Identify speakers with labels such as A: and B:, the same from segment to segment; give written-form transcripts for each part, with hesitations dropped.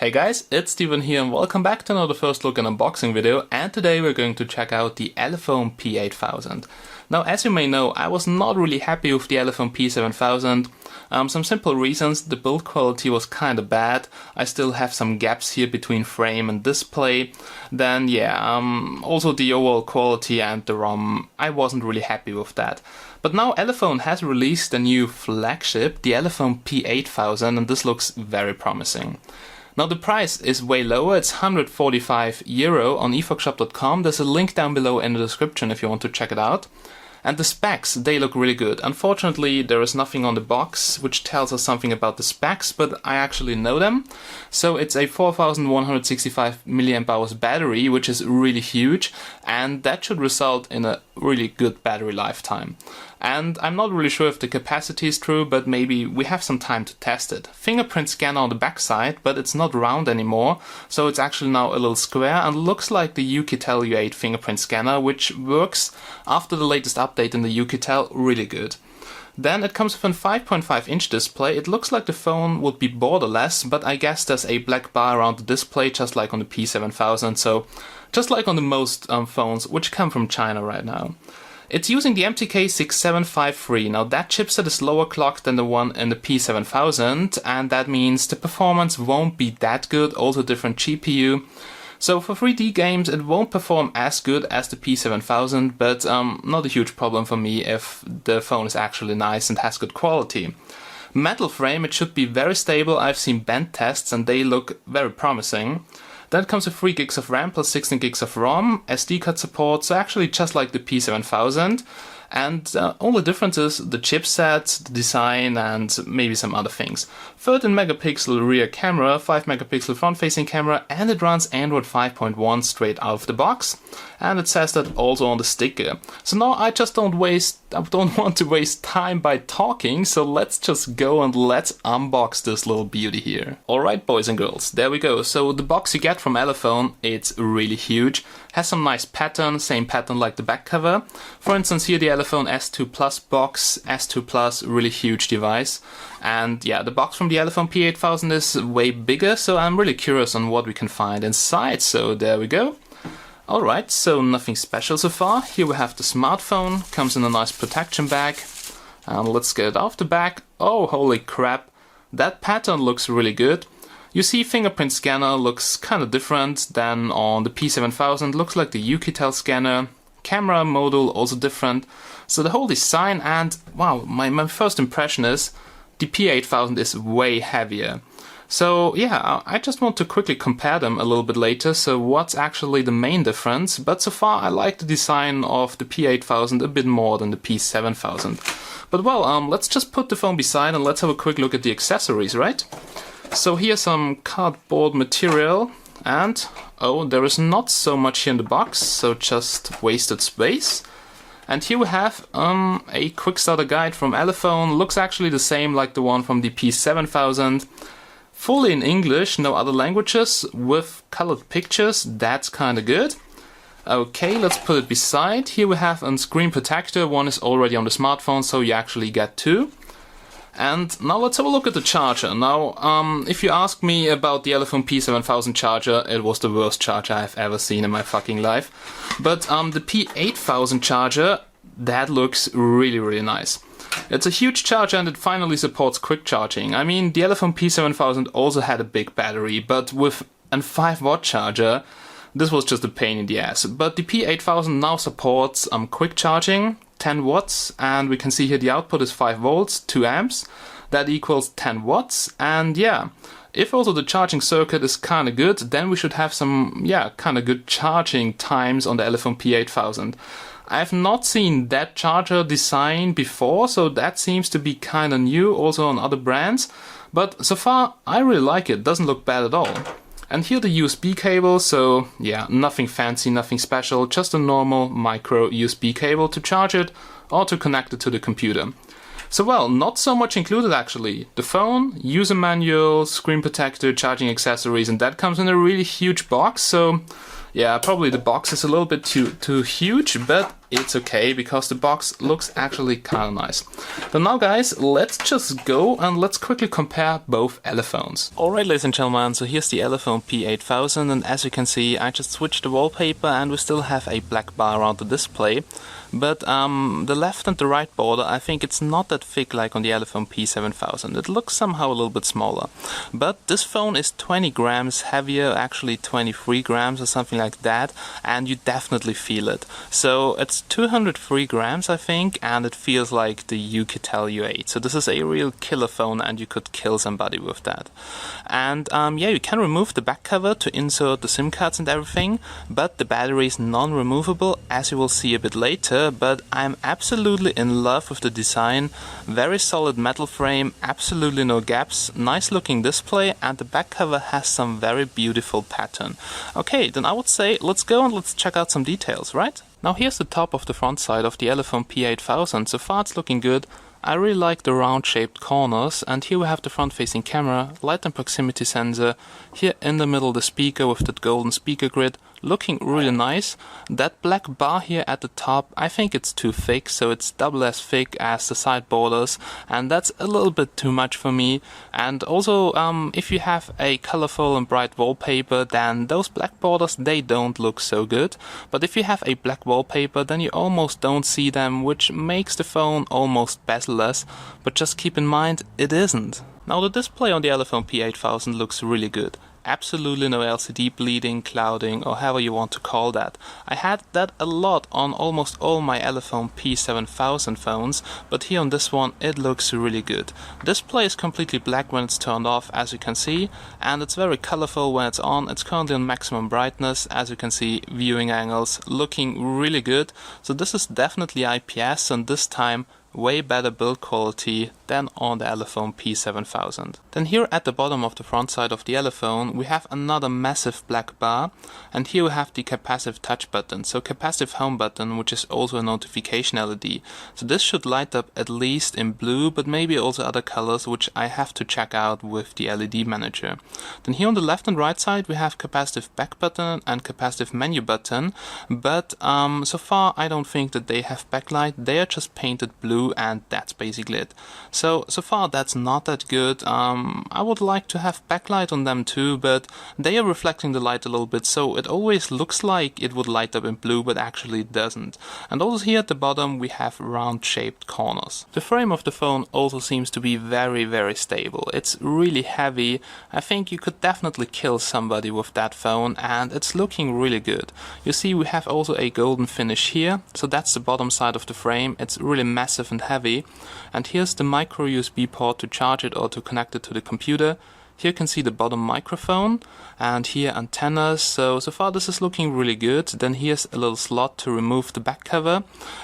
A: Hey guys, it's Steven here and welcome back to another first look and unboxing video, and today we're going to check out the Elephone P8000. Now, as you may know, I was not really happy with the Elephone P7000. Some simple reasons: the build quality was kinda bad, I still have some gaps here between frame and display, then also the overall quality and the ROM, I wasn't really happy with that. But now Elephone has released a new flagship, the Elephone P8000, and this looks very promising. Now the price is way lower, it's €145 on efoxshop.com, there's a link down below in the description if you want to check it out. And the specs, they look really good. Unfortunately, there is nothing on the box which tells us something about the specs, but I actually know them. So it's a 4165 mAh battery, which is really huge, and that should result in a really good battery lifetime. And I'm not really sure if the capacity is true, but maybe we have some time to test it. Fingerprint scanner on the backside, but it's not round anymore, so it's actually now a little square and looks like the UKtel U8 fingerprint scanner, which works after the latest update in the UKtel really good. Then it comes with a 5.5-inch display. It looks like the phone would be borderless, but I guess there's a black bar around the display just like on the P7000, so just like on the most phones which come from China right now. It's using the MTK6753. Now that chipset is lower clocked than the one in the P7000, and that means the performance won't be that good, also different GPU. So for 3D games it won't perform as good as the P7000, but not a huge problem for me if the phone is actually nice and has good quality. Metal frame, it should be very stable. I've seen bend tests and they look very promising. Then it comes with 3 gigs of RAM plus 16 gigs of ROM, SD card support, so actually just like the P7000. And only difference is the chipset, the design, and maybe some other things. 13 megapixel rear camera, 5 megapixel front facing camera, and it runs Android 5.1 straight out of the box. And it says that also on the sticker. So now I don't want to waste time by talking, so let's just go and let's unbox this little beauty here. Alright boys and girls, there we go. So the box you get from Elephone, it's really huge. Has some nice pattern, same pattern like the back cover. For instance here the Elephone S2 Plus box, S2 Plus, really huge device. And yeah, the box from the Elephone P8000 is way bigger, so I'm really curious on what we can find inside, so there we go. Alright, so nothing special so far. Here we have the smartphone, comes in a nice protection bag. And let's get it off the back. Oh, holy crap, that pattern looks really good. You see fingerprint scanner looks kind of different than on the P7000, looks like the UKtel scanner. Camera module also different. So the whole design, and wow, my first impression is the P8000 is way heavier. So yeah, I just want to quickly compare them a little bit later, so what's actually the main difference, but so far I like the design of the P8000 a bit more than the P7000. But well, let's just put the phone beside and let's have a quick look at the accessories, right? So here's some cardboard material, and oh, there is not so much here in the box, so just wasted space. And here we have a quick starter guide from Elephone, looks actually the same like the one from the P7000. Fully in English, no other languages, with colored pictures, that's kinda good. Okay, let's put it beside. Here we have a screen protector, one is already on the smartphone, so you actually get 2. And now let's have a look at the charger. Now, if you ask me about the Elephone P7000 charger, it was the worst charger I've ever seen in my fucking life. But the P8000 charger, that looks really, really nice. It's a huge charger and it finally supports quick charging. I mean, the Elephone P7000 also had a big battery, but with a 5-watt charger, this was just a pain in the ass. But the P8000 now supports quick charging, 10 watts, and we can see here the output is 5 volts, 2 amps. That equals 10 watts, and yeah, if also the charging circuit is kinda good, then we should have some, kinda good charging times on the Elephone P8000. I have not seen that charger design before, so that seems to be kinda new also on other brands. But so far, I really like it, doesn't look bad at all. And here the USB cable, so yeah, nothing fancy, nothing special, just a normal micro USB cable to charge it or to connect it to the computer. So well, not so much included actually. The phone, user manual, screen protector, charging accessories, and that comes in a really huge box, so Yeah, probably the box is a little bit too huge, but it's okay because the box looks actually kind of nice. So now guys, let's just go and let's quickly compare both Elephones. Alright ladies and gentlemen, so here's the Elephone P8000, and as you can see I just switched the wallpaper and we still have a black bar around the display. But the left and the right border, I think it's not that thick like on the Elephone P7000. It looks somehow a little bit smaller. But this phone is 20 grams heavier, actually 23 grams or something like that, and you definitely feel it. So it's 203 grams I think, and it feels like the Ukitel U8. So this is a real killer phone and you could kill somebody with that. And yeah, you can remove the back cover to insert the SIM cards and everything, but the battery is non-removable, as you will see a bit later. But I'm absolutely in love with the design. Very solid metal frame, absolutely no gaps, nice looking display, and the back cover has some very beautiful pattern. Okay, then I would say let's go and let's check out some details, right? Now here's the top of the front side of the Elephone P8000. So far it's looking good. I really like the round shaped corners, and here we have the front facing camera, light and proximity sensor, here in the middle the speaker with that golden speaker grid, looking really nice. That black bar here at the top, I think it's too thick, so it's double as thick as the side borders, and that's a little bit too much for me. And also if you have a colorful and bright wallpaper, then those black borders, they don't look so good. But if you have a black wallpaper, then you almost don't see them, which makes the phone almost bezel-less, but just keep in mind it isn't. Now the display on the Elephone P8000 looks really good. Absolutely no LCD bleeding, clouding, or however you want to call that. I had that a lot on almost all my Elephone P7000 phones, but here on this one it looks really good. Display is completely black when it's turned off, as you can see, and it's very colorful when it's on. It's currently on maximum brightness, as you can see, viewing angles looking really good. So this is definitely IPS, and this time way better build quality than on the Elephone P7000. Then here at the bottom of the front side of the Elephone we have another massive black bar, and here we have the capacitive touch button, so capacitive home button, which is also a notification LED. So this should light up at least in blue, but maybe also other colors, which I have to check out with the LED manager. Then here on the left and right side we have capacitive back button and capacitive menu button, but so far I don't think that they have backlight. They are just painted blue, and that's basically it. So far that's not that good. I would like to have backlight on them too, but they are reflecting the light a little bit, so it always looks like it would light up in blue, but actually it doesn't. And also here at the bottom we have round shaped corners. The frame of the phone also seems to be very stable. It's really heavy. I think you could definitely kill somebody with that phone, and it's looking really good. You see we have also a golden finish here, so that's the bottom side of the frame. It's really massive and heavy. And here's the micro USB port to charge it or to connect it to the computer. Here you can see the bottom microphone, and here antennas. So far this is looking really good. Then here's a little slot to remove the back cover,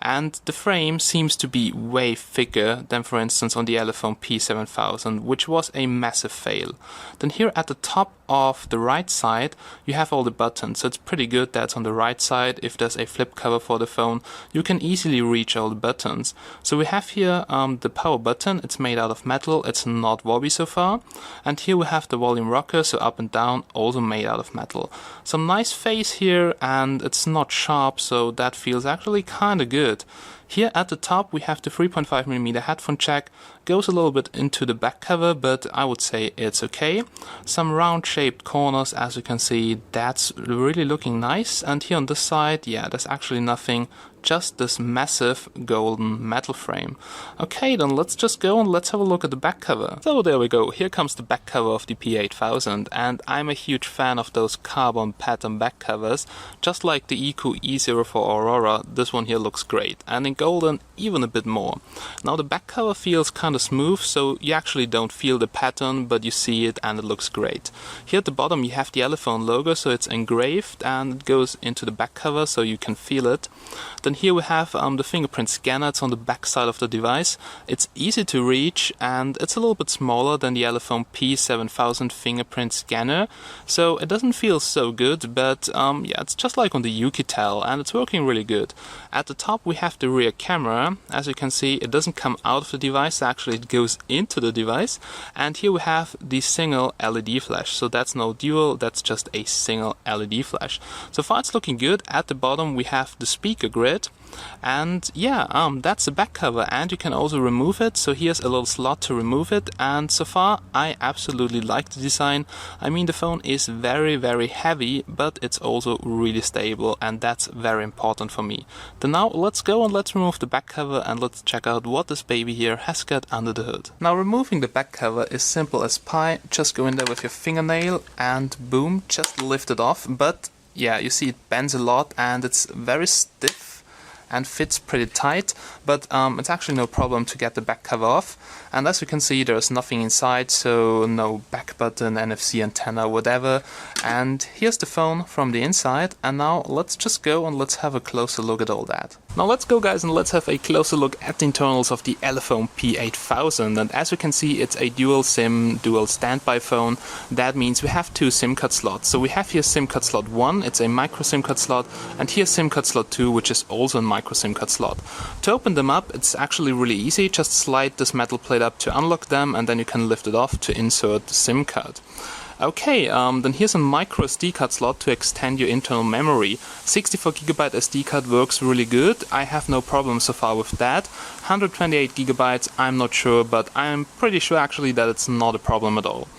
A: and the frame seems to be way thicker than for instance on the Elephone P7000, which was a massive fail. Then here at the top of the right side you have all the buttons, so it's pretty good that's on the right side. If there's a flip cover for the phone, you can easily reach all the buttons. So we have here the power button. It's made out of metal, it's not wobbly so far. And here we have the volume rocker, so up and down, also made out of metal. Some nice face here, and it's not sharp, so that feels actually kinda good. Here at the top we have the 3.5mm headphone jack. Goes a little bit into the back cover, but I would say it's okay. Some round shaped corners, as you can see, that's really looking nice. And here on this side, yeah, there's actually nothing, just this massive golden metal frame. Okay, then let's just go and let's have a look at the back cover. So there we go, here comes the back cover of the P8000, and I'm a huge fan of those carbon pattern back covers. Just like the ECO E04 Aurora, this one here looks great, and in golden even a bit more. Now the back cover feels kind of smooth, so you actually don't feel the pattern, but you see it and it looks great. Here at the bottom you have the Elephone logo, so it's engraved and it goes into the back cover so you can feel it. Then here we have the fingerprint scanner. It's on the back side of the device. It's easy to reach, and it's a little bit smaller than the Elephone P7000 fingerprint scanner, so it doesn't feel so good, but yeah, it's just like on the Ukitel, and it's working really good. At the top we have the rear rear camera. As you can see, it doesn't come out of the device, actually it goes into the device. And here we have the single LED flash. So that's no dual, that's just a single LED flash. So far it's looking good. At the bottom we have the speaker grid. And yeah, that's the back cover, and you can also remove it. So here's a little slot to remove it, and so far I absolutely like the design. I mean, the phone is very heavy, but it's also really stable, and that's very important for me. Then now let's go and let's remove the back cover and let's check out what this baby here has got under the hood. Now removing the back cover is simple as pie. Just go in there with your fingernail and boom, just lift it off. But yeah, you see it bends a lot and it's very stiff and fits pretty tight, but it's actually no problem to get the back cover off. And as you can see, there's nothing inside, so no back button, NFC antenna, whatever. And here's the phone from the inside, and now let's just go and let's have a closer look at all that. Now let's go, guys, and let's have a closer look at the internals of the Elephone P8000. And as you can see, it's a dual SIM, dual standby phone. That means we have two SIM card slots. So we have here SIM card slot 1, it's a micro SIM card slot, and here's SIM card slot 2, which is also a micro SIM card slot. To open them up, it's actually really easy. Just slide this metal plate up to unlock them, and then you can lift it off to insert the SIM card. Okay, then here's a micro SD card slot to extend your internal memory. 64GB SD card works really good. I have no problem so far with that. 128GB, I'm not sure, but I'm pretty sure actually that it's not a problem at all.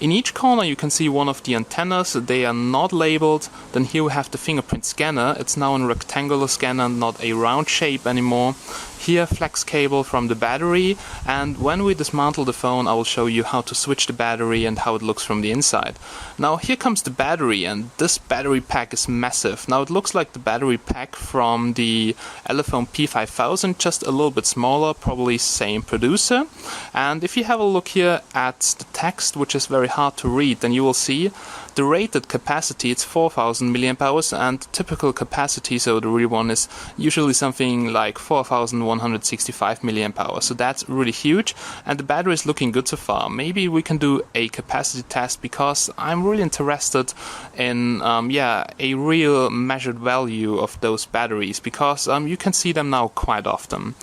A: In each corner you can see one of the antennas. They are not labeled. Then here we have the fingerprint scanner. It's now a rectangular scanner, not a round shape anymore. Here, flex cable from the battery, and when we dismantle the phone I will show you how to switch the battery and how it looks from the inside. Now here comes the battery, and this battery pack is massive. Now it looks like the battery pack from the Elephone P5000, just a little bit smaller, probably same producer. And if you have a look here at the text, which is very hard to read, then you will see the rated capacity, it's 4000 mAh, and typical capacity, so the real one, is usually something like 4165 mAh. So that's really huge, and the battery is looking good so far. Maybe we can do a capacity test, because I'm really interested in a real measured value of those batteries, because you can see them now quite often.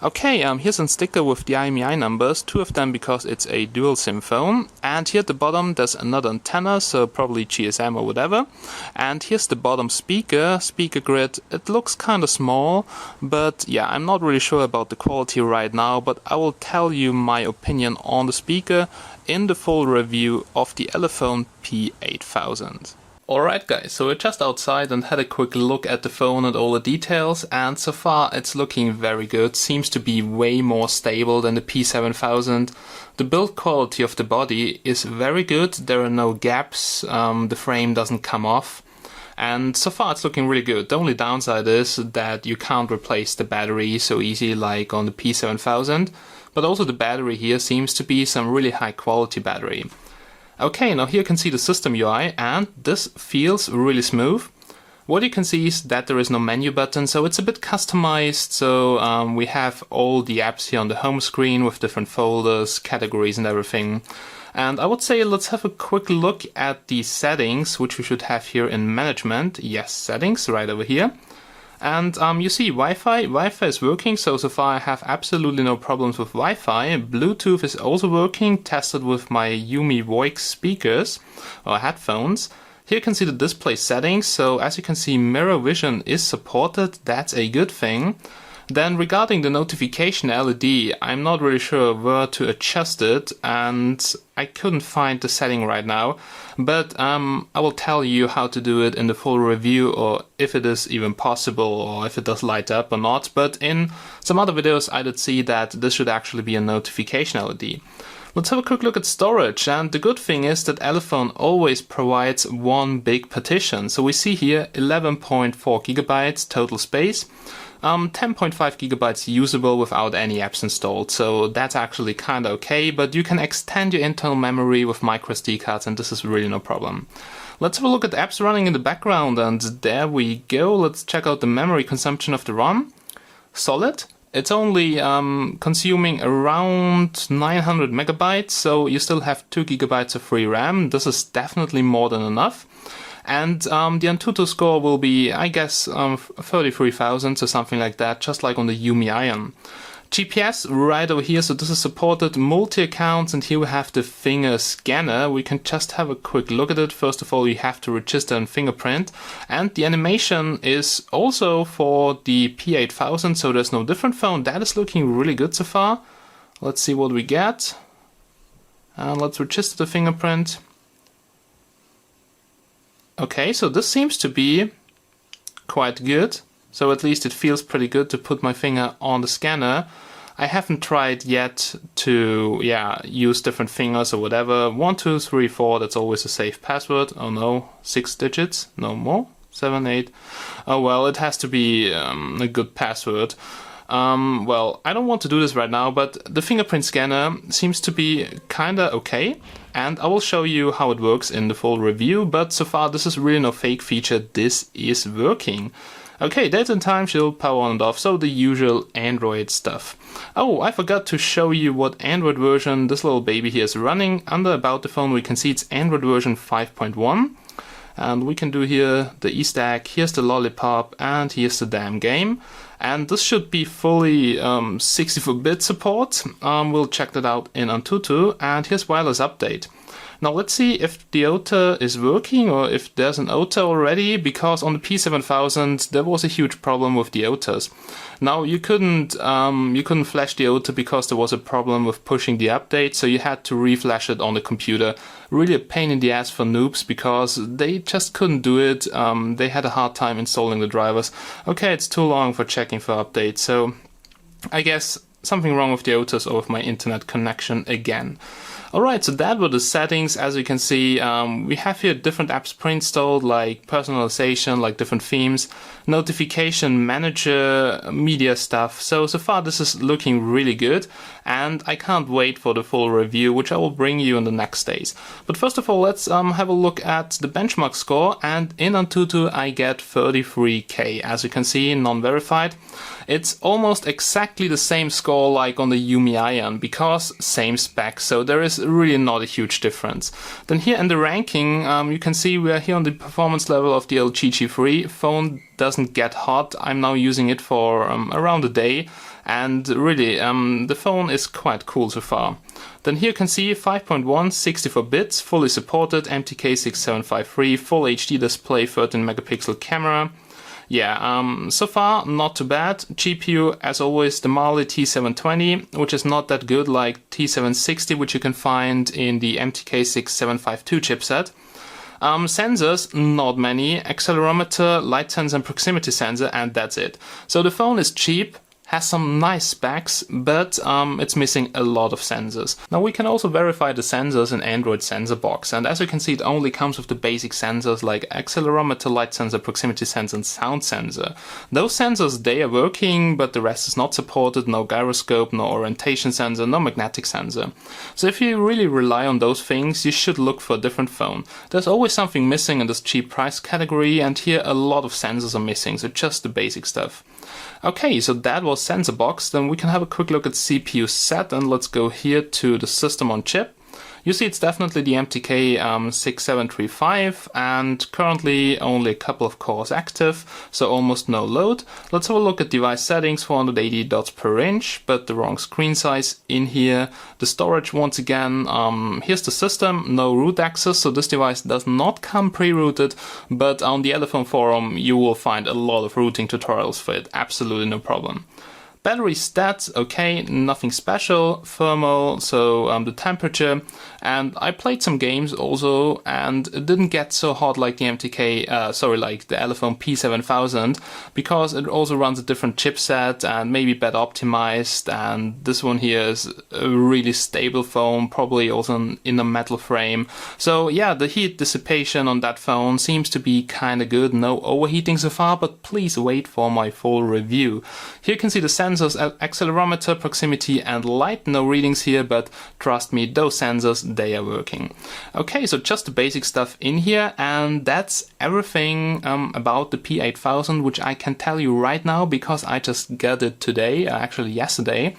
A: Okay, here's a sticker with the IMEI numbers, 2 of them because it's a dual SIM phone. And here at the bottom there's another antenna, so probably GSM or whatever. And here's the bottom speaker grid. It looks kind of small, but yeah, I'm not really sure about the quality right now, but I will tell you my opinion on the speaker in the full review of the Elephone P8000. Alright guys, so we're just outside and had a quick look at the phone and all the details, and so far it's looking very good. Seems to be way more stable than the P7000. The build quality of the body is very good, there are no gaps, the frame doesn't come off, and so far it's looking really good. The only downside is that you can't replace the battery so easy like on the P7000, but also the battery here seems to be some really high quality battery. Okay, now here you can see the system UI, and this feels really smooth. What you can see is that there is no menu button, so it's a bit customized. So we have all the apps here on the home screen with different folders, categories and everything. And I would say let's have a quick look at the settings, which we should have here in management. Yes, settings, right over here. And you see Wi-Fi is working, so far I have absolutely no problems with Wi-Fi. Bluetooth is also working, tested with my Yumi Voix speakers or headphones. Here you can see the display settings, so as you can see mirror vision is supported, that's a good thing. Then regarding the notification LED, I'm not really sure where to adjust it, and I couldn't find the setting right now, but I will tell you how to do it in the full review, or if it is even possible, or if it does light up or not. But in some other videos I did see that this should actually be a notification LED. Let's have a quick look at storage, and the good thing is that Elephone always provides one big partition. So we see here 11.4 GB total space. 10.5 GB usable without any apps installed, so that's actually kinda okay, but you can extend your internal memory with microSD cards, and this is really no problem. Let's have a look at apps running in the background, and there we go. Let's check out the memory consumption of the ROM. Solid. It's only consuming around 900 megabytes, so you still have 2 GB of free RAM. This is definitely more than enough. And the Antutu score will be, I guess, 33,000 or something like that, just like on the Yumi Ion. GPS right over here, so this is supported multi-accounts, and here we have the finger scanner. We can just have a quick look at it. First of all, you have to register in Fingerprint, and the animation is also for the P8000, so there's no different phone. That is looking really good so far. Let's see what we get. And let's register the fingerprint. Okay, so this seems to be quite good. So at least it feels pretty good to put my finger on the scanner. I haven't tried yet to, use different fingers or whatever. 1, 2, 3, 4, that's always a safe password. Oh no, 6 digits, no more, 7, 8. Oh well, it has to be a good password. Well, I don't want to do this right now, but the fingerprint scanner seems to be kinda okay. And I will show you how it works in the full review, but so far this is really no fake feature, this is working. Okay, date and time, shield, power on and off, so the usual Android stuff. Oh, I forgot to show you what Android version this little baby here is running. Under About the Phone we can see it's Android version 5.1. And we can do here the e-stack, here's the lollipop, and here's the damn game. And this should be fully 64-bit support. We'll check that out in Antutu, and here's wireless update. Now let's see if the octa is working or if there's an octa already, because on the P7000 there was a huge problem with the octas. Now you couldn't flash the octa because there was a problem with pushing the update, so you had to reflash it on the computer. Really a pain in the ass for noobs because they just couldn't do it. They had a hard time installing the drivers. Okay, it's too long for checking for updates, so I guess something wrong with the octas or with my internet connection again. Alright, so that were the settings. As you can see, we have here different apps pre-installed, like personalization, like different themes, notification manager, media stuff. So far this is looking really good, and I can't wait for the full review, which I will bring you in the next days. But first of all, let's have a look at the benchmark score, and in Antutu I get 33k. As you can see, non-verified. It's almost exactly the same score like on the Yumi Ion, because same spec, so there is really not a huge difference. Then here in the ranking, you can see we are here on the performance level of the LG G3. Phone doesn't get hot. I'm now using it for around a day, and really the phone is quite cool so far. Then here you can see 5.1, 64 bits, fully supported, MTK6753, full HD display, 13 megapixel camera. Yeah, so far not too bad. GPU, as always, the Mali T720, which is not that good like T760, which you can find in the MTK6752 chipset. Sensors, not many. Accelerometer, light sensor and proximity sensor, and that's it. So the phone is cheap, has some nice specs, but it's missing a lot of sensors. Now we can also verify the sensors in Android Sensor Box, and as you can see it only comes with the basic sensors like accelerometer, light sensor, proximity sensor and sound sensor. Those sensors, they are working, but the rest is not supported, no gyroscope, no orientation sensor, no magnetic sensor. So if you really rely on those things, you should look for a different phone. There's always something missing in this cheap price category, and here a lot of sensors are missing, so just the basic stuff. Okay, so that was Sensor Box. Then we can have a quick look at CPU set, and let's go here to the system on chip. You see it's definitely the MTK6735, and currently only a couple of cores active, so almost no load. Let's have a look at device settings, 480 dots per inch, but the wrong screen size in here. The storage, once again, here's the system, no root access, so this device does not come pre-rooted, but on the Elephone forum you will find a lot of rooting tutorials for it, absolutely no problem. Battery stats, okay, nothing special. Thermal, so the temperature, and I played some games also, and it didn't get so hot like the like the Elephone P7000, because it also runs a different chipset and maybe better optimized, and this one here is a really stable phone, probably also in a metal frame. So yeah, the heat dissipation on that phone seems to be kinda good, no overheating so far, but please wait for my full review. Here you can see the sensors, accelerometer, proximity and light, no readings here, but trust me, those sensors, they are working. Okay, so just the basic stuff in here, and that's everything about the P8000, which I can tell you right now because I just got it today, actually yesterday.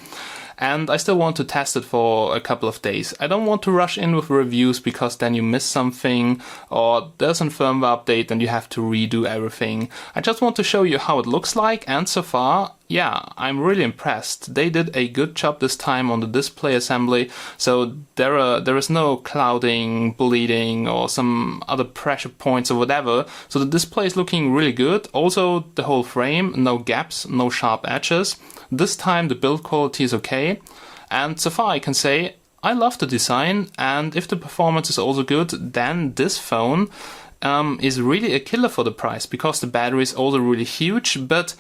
A: and I still want to test it for a couple of days. I don't want to rush in with reviews because then you miss something or there's a firmware update and you have to redo everything. I just want to show you how it looks like, and so far, yeah, I'm really impressed. They did a good job this time on the display assembly, so there is no clouding, bleeding or some other pressure points or whatever. So the display is looking really good. Also the whole frame, no gaps, no sharp edges. This time the build quality is okay, and so far I can say I love the design, and if the performance is also good, then this phone is really a killer for the price, because the battery is also really huge, but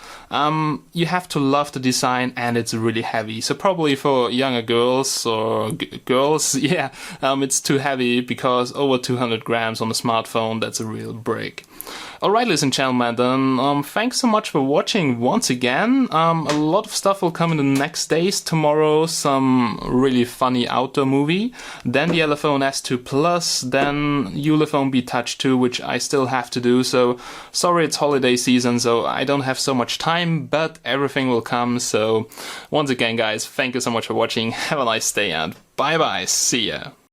A: you have to love the design and it's really heavy. So probably for younger girls or girls, yeah, it's too heavy, because over 200 grams on a smartphone, that's a real brick. Alright, ladies and gentlemen, then thanks so much for watching once again. A lot of stuff will come in the next days. Tomorrow, some really funny outdoor movie, then the Elephone S2 Plus, then Elephone B Touch 2, which I still have to do. So sorry, it's holiday season, so I don't have so much time, but everything will come. So once again, guys, thank you so much for watching. Have a nice day and bye bye. See ya.